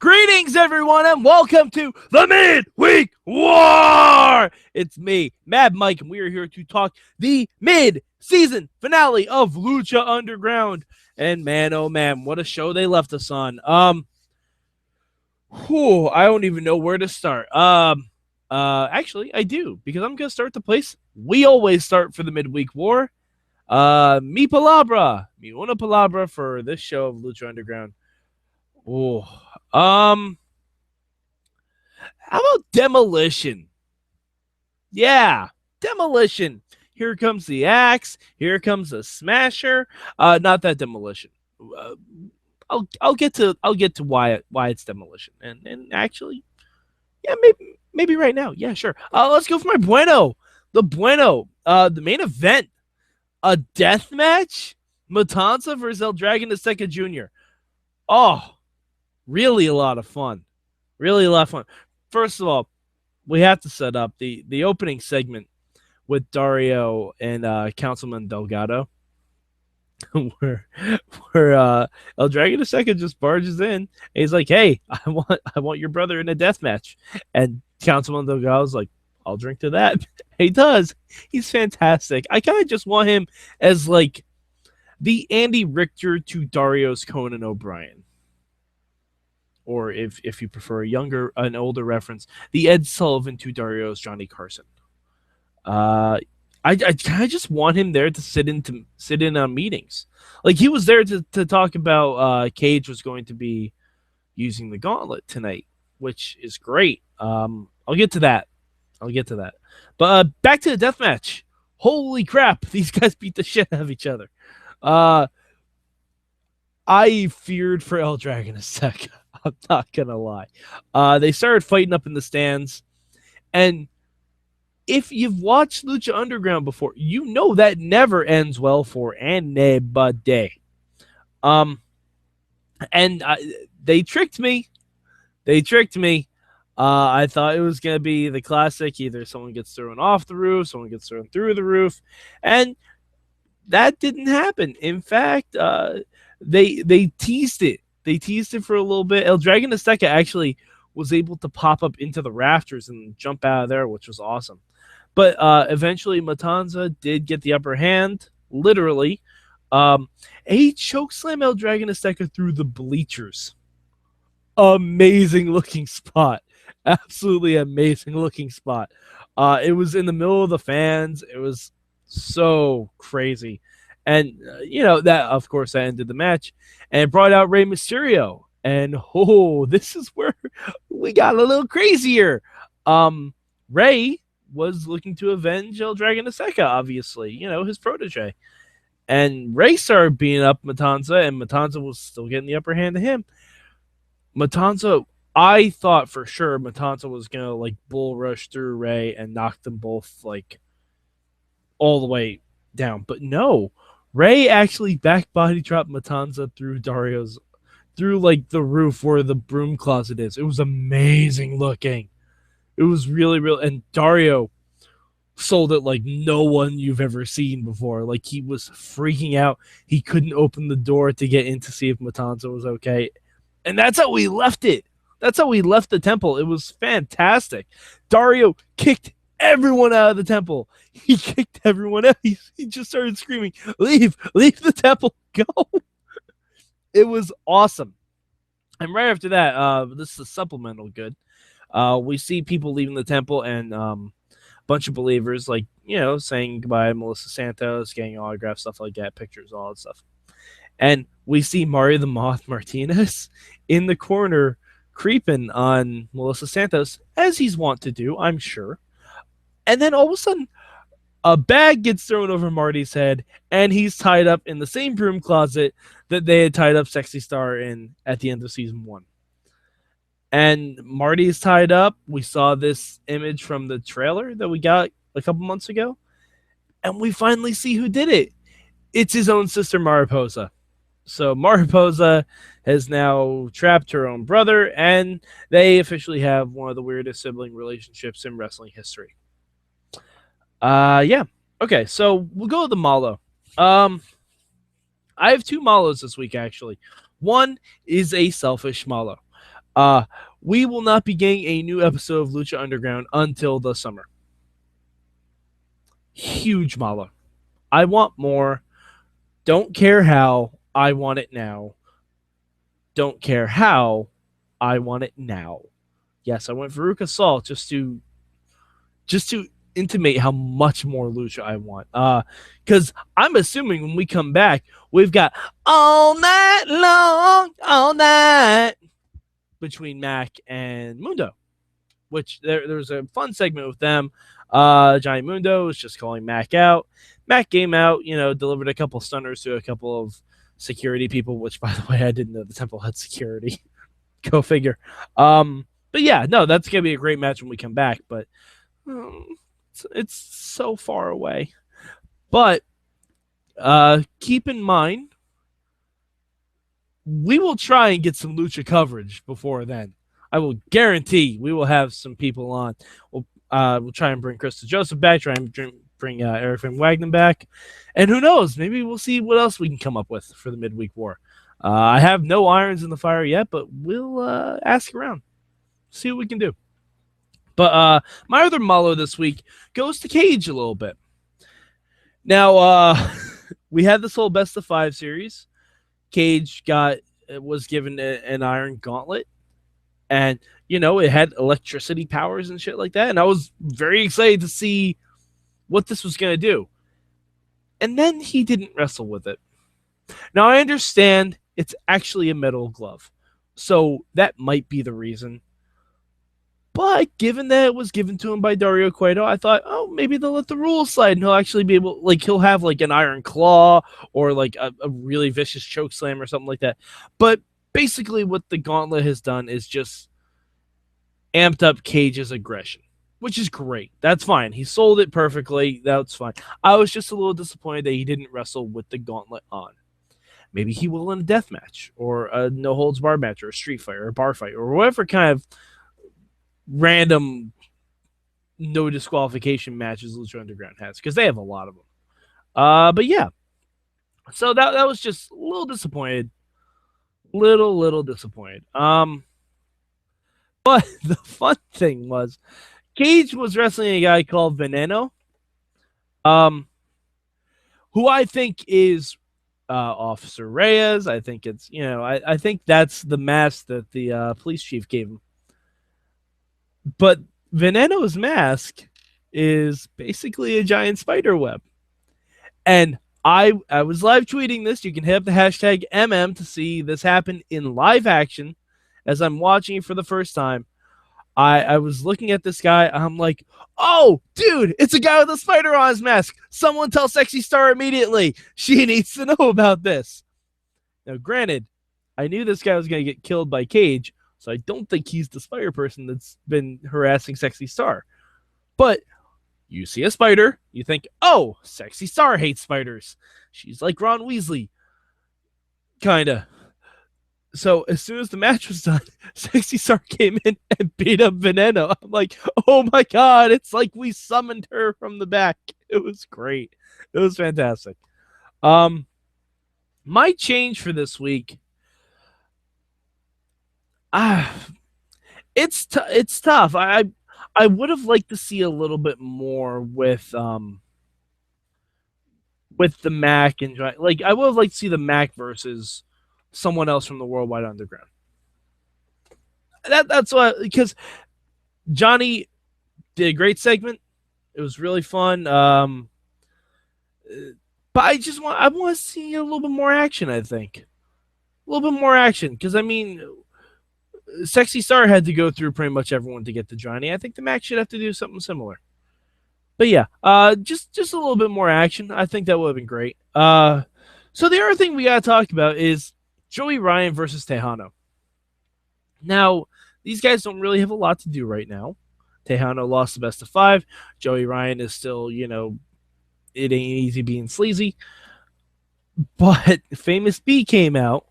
Greetings, everyone, and welcome to the Midweek War! It's me, Mad Mike, and we are here to talk the mid-season finale of Lucha Underground. And man, oh man, what a show they left us on. I don't even know where to start. Actually, I do, because I'm going to start the place we always start for the Midweek War. Mi palabra, mi una palabra for this show of Lucha Underground. How about Demolition? Yeah, Demolition. Here comes the axe. Here comes the smasher. Not that Demolition. I'll get to why it's Demolition. And actually, yeah, maybe right now. Yeah, sure. Let's go for my bueno. The main event. A death match? Matanza versus El Dragon Azteca Jr. Oh, really a lot of fun. Really a lot of fun. First of all, we have to set up the opening segment with Dario and Councilman Delgado, where El Dragon Azteca just barges in. And he's like, "Hey, I want your brother in a death match," and Councilman Delgado's like, "I'll drink to that." He does. He's fantastic. I kind of just want him as like the Andy Richter to Dario's Conan O'Brien. Or if you prefer an older reference, the Ed Sullivan to Dario's Johnny Carson. I kind of just want him there to sit in on meetings. Like he was there to talk about Cage was going to be using the gauntlet tonight, which is great. I'll get to that. But back to the death match. Holy crap! These guys beat the shit out of each other. I feared for El Dragon Azteca. I'm not gonna lie. They started fighting up in the stands, and if you've watched Lucha Underground before, you know that never ends well for anybody. And they tricked me. I thought it was gonna be the classic: either someone gets thrown off the roof, someone gets thrown through the roof, and that didn't happen. In fact, they teased it. They teased it for a little bit. El Dragon Azteca actually was able to pop up into the rafters and jump out of there, which was awesome. But eventually, Matanza did get the upper hand, literally. He chokeslammed El Dragon Azteca through the bleachers. Amazing looking spot. Absolutely amazing looking spot. It was in the middle of the fans. It was so crazy. And, that, of course, that ended the match. And it brought out Rey Mysterio. And, this is where we got a little crazier. Rey was looking to avenge El Dragon Azteca, obviously. His protege. And Rey started beating up Matanza, and Matanza was still getting the upper hand to him. Matanza, I thought for sure Matanza was going to, bull rush through Rey and knock them both, all the way down. But no. Rey actually back body dropped Matanza through the roof where the broom closet is. It was amazing looking. It was really, really, and Dario sold it like no one you've ever seen before. Like he was freaking out. He couldn't open the door to get in to see if Matanza was okay. And that's how we left it. That's how we left the temple. It was fantastic. Dario kicked everyone out of the temple. He kicked everyone out. He just started screaming, leave the temple, go. It was awesome. And right after that, this is a supplemental good. We see people leaving the temple and a bunch of believers, saying goodbye to Melissa Santos, getting autographs, stuff like that, pictures, all that stuff. And we see Marty The Moth Martinez in the corner creeping on Melissa Santos, as he's wont to do, I'm sure. And then all of a sudden, a bag gets thrown over Marty's head, and he's tied up in the same broom closet that they had tied up Sexy Star in at the end of season 1. And Marty's tied up. We saw this image from the trailer that we got a couple months ago, and we finally see who did it. It's his own sister, Mariposa. So Mariposa has now trapped her own brother, and they officially have one of the weirdest sibling relationships in wrestling history. Yeah. Okay, so we'll go with the Malo. I have 2 Malos this week, actually. One is a selfish Malo. Uh, we will not be getting a new episode of Lucha Underground until the summer. Huge mala. I want more. Don't care how. I want it now. Don't care how. I want it now. Yes, I went Veruca Salt just to intimate how much more Lucha I want. Because I'm assuming when we come back, we've got all night long, all night between Mac and Mundo, which there's a fun segment with them. Johnny Mundo was just calling Mac out. Mac came out, delivered a couple stunners to a couple of security people, which, by the way, I didn't know the temple had security. Go figure. But yeah, no, that's gonna be a great match when we come back. But it's so far away. But keep in mind, we will try and get some Lucha coverage before then. I will guarantee we will have some people on. We'll try and bring Krista Joseph back, try and bring Eric Van Wagner back. And who knows, maybe we'll see what else we can come up with for the midweek war. I have no irons in the fire yet, but we'll ask around, see what we can do. But my other Malo this week goes to Cage a little bit. Now, we had this whole best of 5 series. Cage was given an iron gauntlet, and it had electricity powers and shit like that, and I was very excited to see what this was going to do. And then he didn't wrestle with it. Now, I understand it's actually a metal glove, so that might be the reason. But given that it was given to him by Dario Cueto, I thought, maybe they'll let the rules slide and he'll actually be able, he'll have an iron claw or a really vicious choke slam or something like that. But basically what the gauntlet has done is just amped up Cage's aggression, which is great. That's fine. He sold it perfectly. That's fine. I was just a little disappointed that he didn't wrestle with the gauntlet on. Maybe he will in a death match or a no holds bar match or a street fight or a bar fight or whatever kind of random no disqualification matches Lucha Underground has, because they have a lot of them. But yeah, so that was just a little disappointed, little disappointed. But the fun thing was Cage was wrestling a guy called Veneno, who I think is Officer Reyes. I think it's I think that's the mask that the police chief gave him. But Veneno's mask is basically a giant spider web. And I was live tweeting this. You can hit up the hashtag MM to see this happen in live action as I'm watching it for the first time. I was looking at this guy. I'm like, oh, dude, it's a guy with a spider on his mask. Someone tell Sexy Star immediately. She needs to know about this. Now, granted, I knew this guy was going to get killed by Cage, so I don't think he's the spider person that's been harassing Sexy Star. But you see a spider, you think, oh, Sexy Star hates spiders. She's like Ron Weasley. Kinda. So as soon as the match was done, Sexy Star came in and beat up Veneno. I'm like, oh my god, it's like we summoned her from the back. It was great. It was fantastic. My change for this week, it's tough. I would have liked to see a little bit more with the Mac and I would have liked to see the Mac versus someone else from the Worldwide Underground. That's why, because Johnny did a great segment. It was really fun. But I want to see a little bit more action. I think a little bit more action, because Sexy Star had to go through pretty much everyone to get to Johnny. I think the Mac should have to do something similar. But yeah, just a little bit more action. I think that would have been great. So the other thing we got to talk about is Joey Ryan versus Texano. Now, these guys don't really have a lot to do right now. Texano lost the best of 5. Joey Ryan is still, it ain't easy being sleazy. But Famous B came out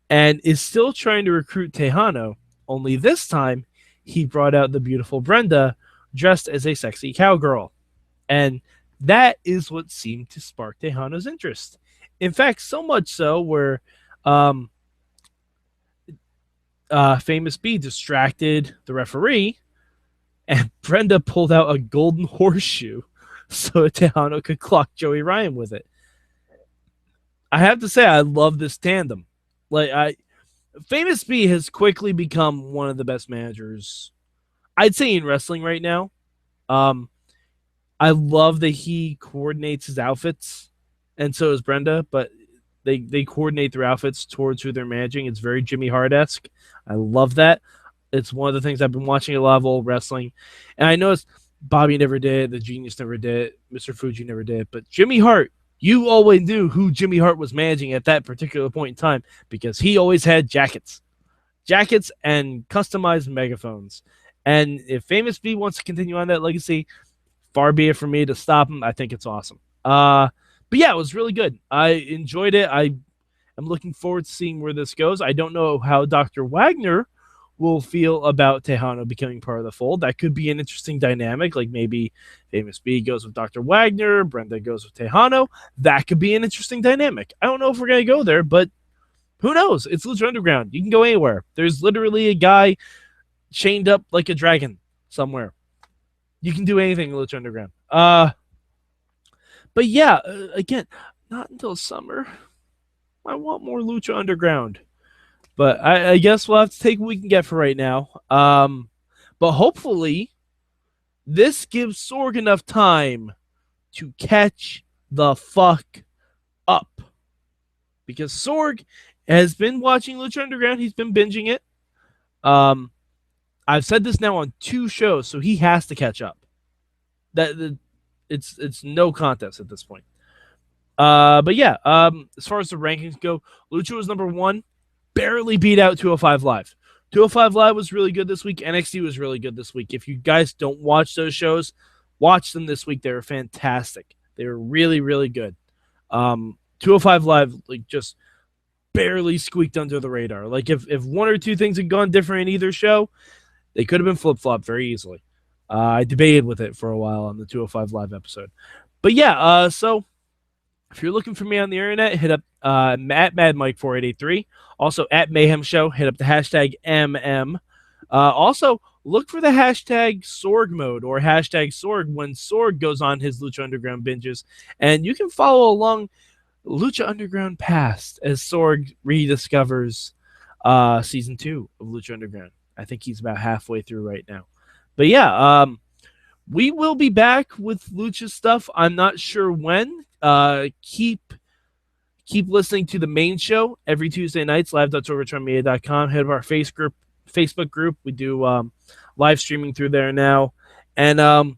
and is still trying to recruit Texano. Only this time, he brought out the beautiful Brenda dressed as a sexy cowgirl. And that is what seemed to spark Texano's interest. In fact, so much so where Famous B distracted the referee, and Brenda pulled out a golden horseshoe so Texano could clock Joey Ryan with it. I have to say, I love this tandem. Famous B has quickly become one of the best managers, I'd say, in wrestling right now. Um, I love that he coordinates his outfits, and so is Brenda. But they coordinate their outfits towards who they're managing. It's very Jimmy Hart-esque. I love that. It's one of the things I've been watching a lot of old wrestling, and I noticed Bobby never did, the Genius never did, Mr. Fuji never did, but Jimmy Hart. You always knew who Jimmy Hart was managing at that particular point in time because he always had jackets and customized megaphones. And if Famous B wants to continue on that legacy, far be it for me to stop him. I think it's awesome. But yeah, it was really good. I enjoyed it. I am looking forward to seeing where this goes. I don't know how Dr. Wagner will feel about Texano becoming part of the fold. That could be an interesting dynamic. Like maybe Famous B goes with Dr. Wagner, Brenda goes with Texano. That could be an interesting dynamic. I don't know if we're going to go there, but who knows? It's Lucha Underground. You can go anywhere. There's literally a guy chained up like a dragon somewhere. You can do anything in Lucha Underground. But yeah, again, not until summer. I want more Lucha Underground. But I guess we'll have to take what we can get for right now. But hopefully, this gives Sorg enough time to catch the fuck up. Because Sorg has been watching Lucha Underground. He's been binging it. I've said this now on 2 shows, so he has to catch up. It's no contest at this point. But yeah, as far as the rankings go, Lucha was number 1. Barely beat out 205 Live. 205 Live was really good this week. NXT was really good this week. If you guys don't watch those shows, watch them this week. They were fantastic. They were really, really good. 205 Live just barely squeaked under the radar. Like if 1 or 2 things had gone different in either show, they could have been flip-flopped very easily. I debated with it for a while on the 205 Live episode. But yeah, so if you're looking for me on the internet, hit up at MadMike4883. Also, at Mayhem Show, hit up the hashtag MM. Also, look for the hashtag Sorg mode or hashtag Sorg when Sorg goes on his Lucha Underground binges. And you can follow along Lucha Underground Past as Sorg rediscovers Season 2 of Lucha Underground. I think he's about halfway through right now. But yeah, we will be back with Lucha stuff. I'm not sure when. Keep listening to the main show every Tuesday nights, live.sorgatronmedia.com. Head of our Facebook group. We do live streaming through there now. And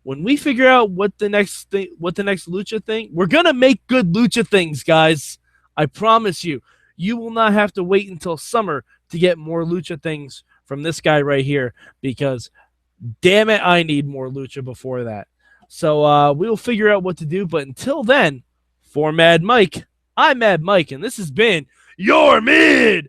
when we figure out what the next Lucha thing, we're gonna make good Lucha things, guys. I promise you. You will not have to wait until summer to get more Lucha things from this guy right here, because damn it, I need more Lucha before that. So we'll figure out what to do. But until then, for Mad Mike, I'm Mad Mike, and this has been your Mid